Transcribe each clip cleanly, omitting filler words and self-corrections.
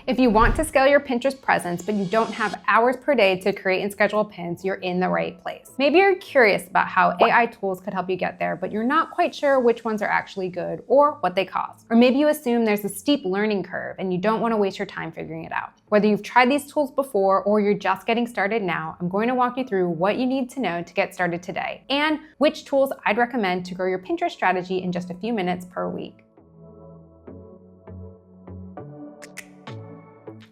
If you want to scale your Pinterest presence, but you don't have hours per day to create and schedule pins, you're in the right place. Maybe you're curious about how AI tools could help you get there, but you're not quite sure which ones are actually good or what they cost. Or maybe you assume there's a steep learning curve and you don't want to waste your time figuring it out. Whether you've tried these tools before or you're just getting started now, I'm going to walk you through what you need to know to get started today and which tools I'd recommend to grow your Pinterest strategy in just a few minutes per week.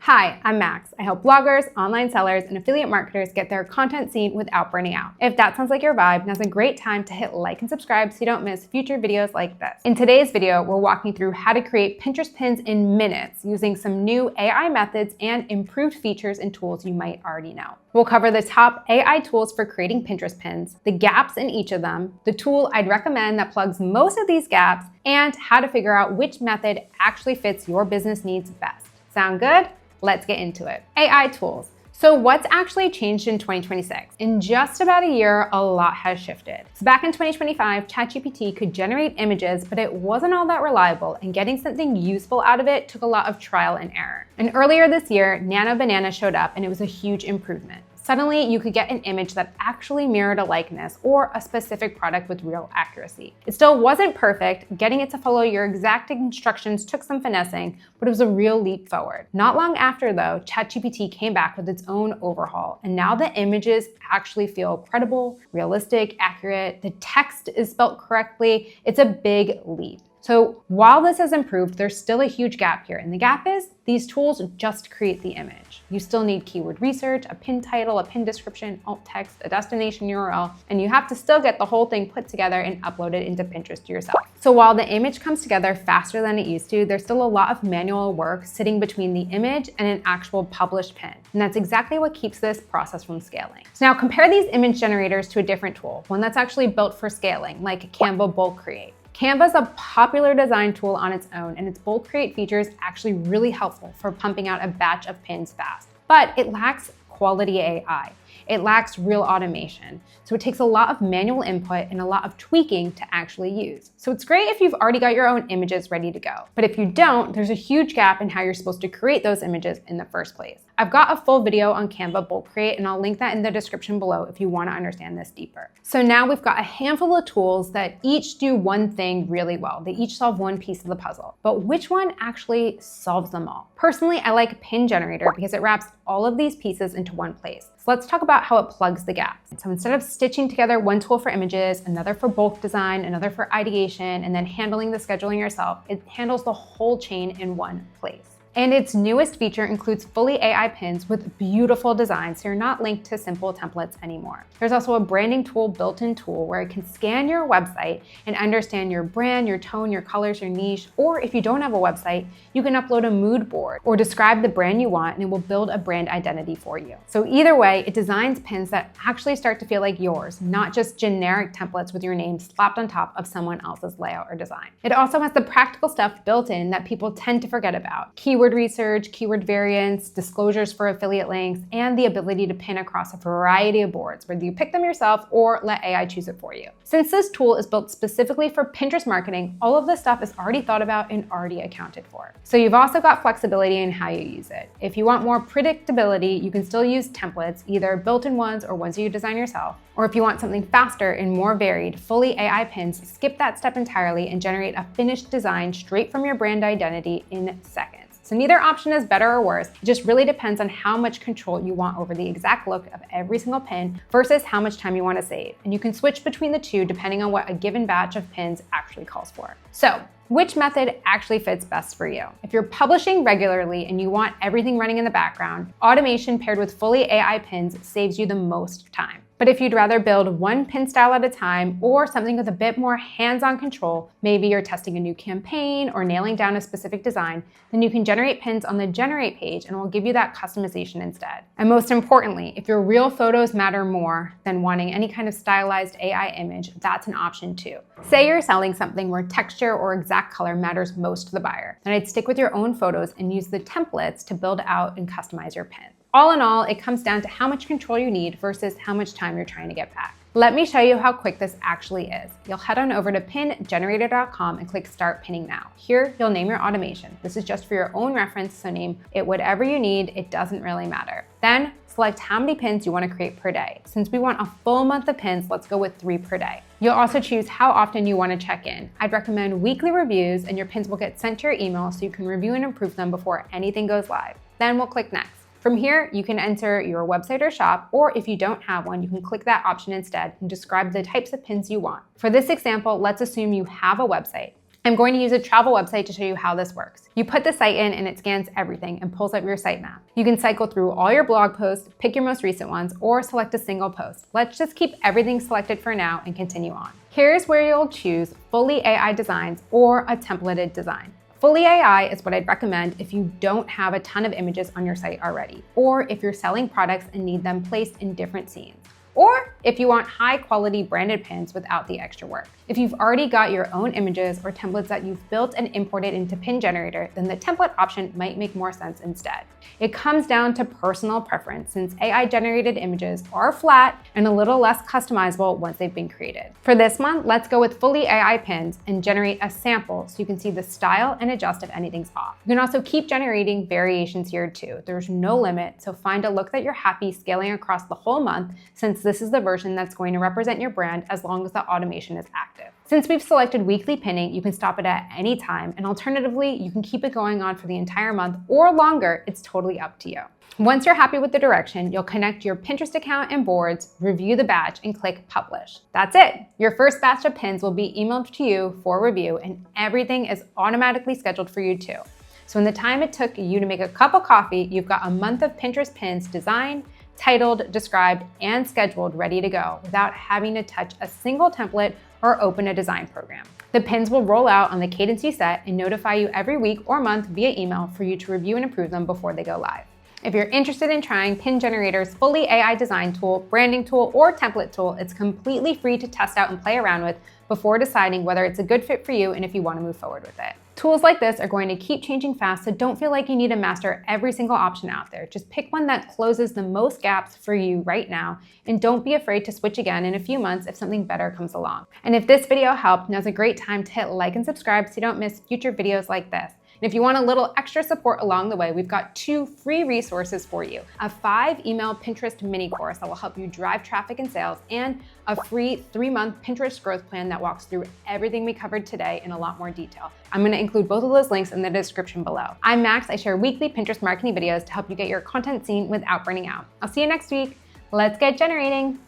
Hi, I'm Max. I help bloggers, online sellers, and affiliate marketers get their content seen without burning out. If that sounds like your vibe, now's a great time to hit like and subscribe so you don't miss future videos like this. In today's video, we're walking through how to create Pinterest pins in minutes using some new AI methods and improved features and tools you might already know. We'll cover the top AI tools for creating Pinterest pins, the gaps in each of them, the tool I'd recommend that plugs most of these gaps, and how to figure out which method actually fits your business needs best. Sound good? Let's get into it. AI tools. So what's actually changed in 2026? In just about a year, a lot has shifted. So back in 2025, ChatGPT could generate images, but it wasn't all that reliable, and getting something useful out of it took a lot of trial and error. And earlier this year, Nano Banana showed up, and it was a huge improvement. Suddenly, you could get an image that actually mirrored a likeness or a specific product with real accuracy. It still wasn't perfect. Getting it to follow your exact instructions took some finessing, but it was a real leap forward. Not long after, though, ChatGPT came back with its own overhaul, and now the images actually feel credible, realistic, accurate. The text is spelled correctly. It's a big leap. So while this has improved, there's still a huge gap here. And the gap is these tools just create the image. You still need keyword research, a pin title, a pin description, alt text, a destination URL, and you have to still get the whole thing put together and uploaded into Pinterest yourself. So while the image comes together faster than it used to, there's still a lot of manual work sitting between the image and an actual published pin. And that's exactly what keeps this process from scaling. So now compare these image generators to a different tool, one that's actually built for scaling, like Canva Bulk Create. Canva is a popular design tool on its own, and its Bulk Create feature is actually really helpful for pumping out a batch of pins fast. But it lacks quality AI. It lacks real automation. So it takes a lot of manual input and a lot of tweaking to actually use. So it's great if you've already got your own images ready to go. But if you don't, there's a huge gap in how you're supposed to create those images in the first place. I've got a full video on Canva Bulk Create, and I'll link that in the description below if you want to understand this deeper. So now we've got a handful of tools that each do one thing really well. They each solve one piece of the puzzle. But which one actually solves them all? Personally, I like Pin Generator because it wraps all of these pieces into one place. So let's talk about how it plugs the gaps. So instead of stitching together one tool for images, another for bulk design, another for ideation, and then handling the scheduling yourself, it handles the whole chain in one place. And its newest feature includes fully AI pins with beautiful designs, so you're not linked to simple templates anymore. There's also a branding tool, built-in tool, where it can scan your website and understand your brand, your tone, your colors, your niche, or if you don't have a website, you can upload a mood board or describe the brand you want, and it will build a brand identity for you. So either way, it designs pins that actually start to feel like yours, not just generic templates with your name slapped on top of someone else's layout or design. It also has the practical stuff built in that people tend to forget about. Keyword research, keyword variants, disclosures for affiliate links, and the ability to pin across a variety of boards, whether you pick them yourself or let AI choose it for you. Since this tool is built specifically for Pinterest marketing, all of this stuff is already thought about and already accounted for. So you've also got flexibility in how you use it. If you want more predictability, you can still use templates, either built-in ones or ones you design yourself. Or if you want something faster and more varied, fully AI pins skip that step entirely and generate a finished design straight from your brand identity in seconds. So neither option is better or worse. It just really depends on how much control you want over the exact look of every single pin versus how much time you want to save. And you can switch between the two depending on what a given batch of pins actually calls for. So which method actually fits best for you? If you're publishing regularly and you want everything running in the background, automation paired with fully AI pins saves you the most time. But if you'd rather build one pin style at a time or something with a bit more hands-on control, maybe you're testing a new campaign or nailing down a specific design, then you can generate pins on the Generate page and we'll give you that customization instead. And most importantly, if your real photos matter more than wanting any kind of stylized AI image, that's an option too. Say you're selling something where texture or exact color matters most to the buyer, then I'd stick with your own photos and use the templates to build out and customize your pin. All in all, it comes down to how much control you need versus how much time you're trying to get back. Let me show you how quick this actually is. You'll head on over to pingenerator.com and click Start Pinning Now. Here, you'll name your automation. This is just for your own reference, so name it whatever you need. It doesn't really matter. Then, select how many pins you want to create per day. Since we want a full month of pins, let's go with 3 per day. You'll also choose how often you want to check in. I'd recommend weekly reviews, and your pins will get sent to your email so you can review and improve them before anything goes live. Then we'll click Next. From here, you can enter your website or shop, or if you don't have one, you can click that option instead and describe the types of pins you want. For this example, let's assume you have a website. I'm going to use a travel website to show you how this works. You put the site in and it scans everything and pulls up your sitemap. You can cycle through all your blog posts, pick your most recent ones, or select a single post. Let's just keep everything selected for now and continue on. Here's where you'll choose fully AI designs or a templated design. Fully AI is what I'd recommend if you don't have a ton of images on your site already, or if you're selling products and need them placed in different scenes, or if you want high quality branded pins without the extra work. If you've already got your own images or templates that you've built and imported into Pin Generator, then the template option might make more sense instead. It comes down to personal preference, since AI generated images are flat and a little less customizable once they've been created. For this month, let's go with fully AI pins and generate a sample so you can see the style and adjust if anything's off. You can also keep generating variations here too. There's no limit, so find a look that you're happy scaling across the whole month, since this is the version that's going to represent your brand as long as the automation is active. Since we've selected weekly pinning, you can stop it at any time, and alternatively, you can keep it going on for the entire month or longer. It's totally up to you. Once you're happy with the direction, you'll connect your Pinterest account and boards, review the batch, and click Publish. That's it. Your first batch of pins will be emailed to you for review, and everything is automatically scheduled for you too. So in the time it took you to make a cup of coffee, you've got a month of Pinterest pins designed, titled, described, and scheduled ready to go without having to touch a single template or open a design program. The pins will roll out on the cadence you set and notify you every week or month via email for you to review and approve them before they go live. If you're interested in trying Pin Generator's fully AI design tool, branding tool, or template tool, it's completely free to test out and play around with before deciding whether it's a good fit for you and if you want to move forward with it. Tools like this are going to keep changing fast, so don't feel like you need to master every single option out there. Just pick one that closes the most gaps for you right now, and don't be afraid to switch again in a few months if something better comes along. And if this video helped, now's a great time to hit like and subscribe so you don't miss future videos like this. And if you want a little extra support along the way, we've got 2 free resources for you. A 5-email Pinterest mini course that will help you drive traffic and sales, and a free 3-month Pinterest growth plan that walks through everything we covered today in a lot more detail. I'm gonna include both of those links in the description below. I'm Max. I share weekly Pinterest marketing videos to help you get your content seen without burning out. I'll see you next week. Let's get generating.